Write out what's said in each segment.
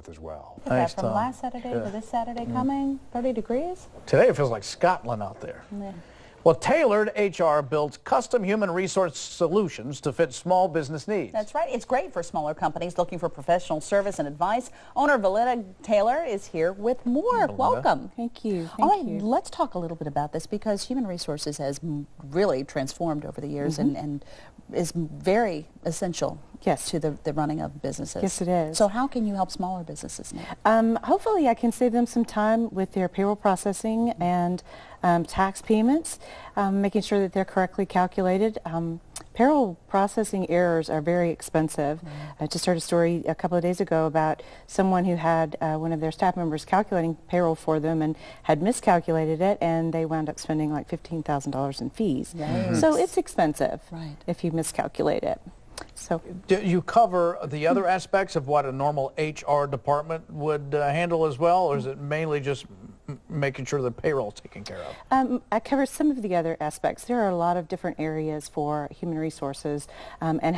forth as well. Look at that, from last Saturday to this Saturday coming, 30 degrees. Today it feels like Scotland out there. Yeah. Well, Tailored HR builds custom human resource solutions to fit small business needs. That's right. It's great for smaller companies looking for professional service and advice. Owner Valenda Taylor is here with more. Welcome. Thank you. All right, let's talk a little bit about this, because human resources has really transformed over the years and is very essential to the running of businesses. Yes, it is. So how can you help smaller businesses now? Hopefully I can save them some time with their payroll processing and tax payments, making sure that they're correctly calculated. Payroll processing errors are very expensive. I just heard a story a couple of days ago about someone who had one of their staff members calculating payroll for them and had miscalculated it, and they wound up spending like $15,000 in fees. So it's expensive if you miscalculate it. So, do you cover the other aspects of what a normal HR department would handle as well, or is it mainly just making sure the payroll is taken care of? I cover some of the other aspects. There are a lot of different areas for human resources, and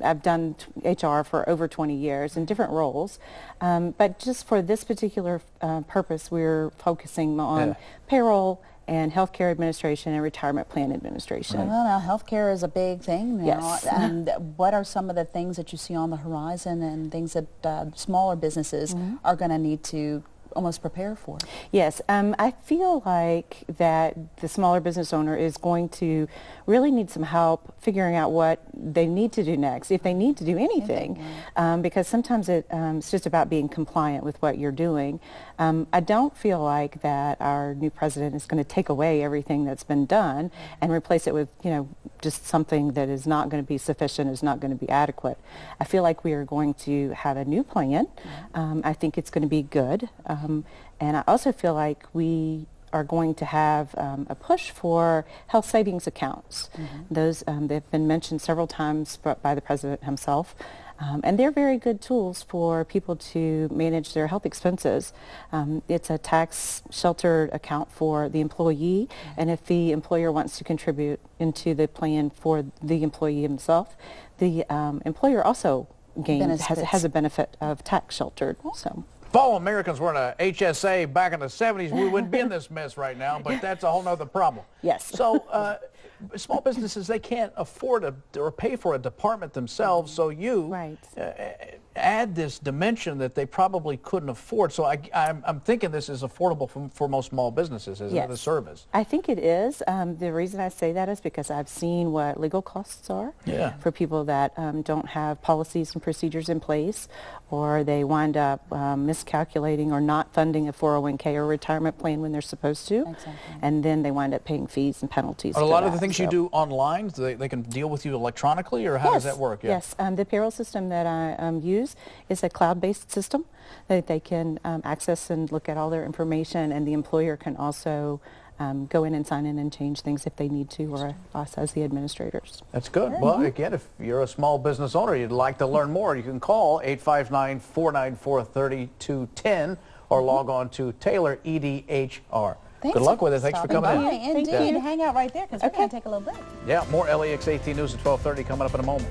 I've done HR for over 20 years in different roles, but just for this particular purpose, we're focusing on payroll and healthcare administration and retirement plan administration. Well, now healthcare is a big thing now. Yes. And what are some of the things that you see on the horizon and things that smaller businesses are going to need to almost prepare for? Yes, I feel like that the smaller business owner is going to really need some help figuring out what they need to do next, if they need to do anything, because sometimes it's just about being compliant with what you're doing. I don't feel like that our new president is going to take away everything that's been done and replace it with, just something that is not going to be sufficient, is not going to be adequate. I feel like we are going to have a new plan. I think it's going to be good. And I also feel like we are going to have a push for health savings accounts. Those they've been mentioned several times by the president himself. And they're very good tools for people to manage their health expenses. It's a tax-sheltered account for the employee, and if the employer wants to contribute into the plan for the employee himself, the employer also has a benefit of tax-sheltered. So. If all Americans were in a HSA back in the 70s, we wouldn't be in this mess right now, but that's a whole nother problem. Yes. So small businesses, they can't afford or pay for a department themselves, so you add this dimension that they probably couldn't afford. So I'm thinking this is affordable for most small businesses, isn't it, the service? I think it is. The reason I say that is because I've seen what legal costs are for people that don't have policies and procedures in place, or they wind up miscalculating or not funding a 401k or retirement plan when they're supposed to, and then they wind up paying fees and penalties. Are a lot of the things you do online, they can deal with you electronically, or how does that work? Yes, the payroll system that I use is a cloud-based system that they can access and look at all their information, and the employer can also go in and sign in and change things if they need to, or us as the administrators. That's good. Well, again, if you're a small business owner, you'd like to learn more, you can call 859-494-3210 or log on to Taylor EDHR. Good luck with it. Thanks for coming in. Indeed. Hang out right there, because we're going to take a little break. Yeah, more LEX 18 News at 12:30 coming up in a moment.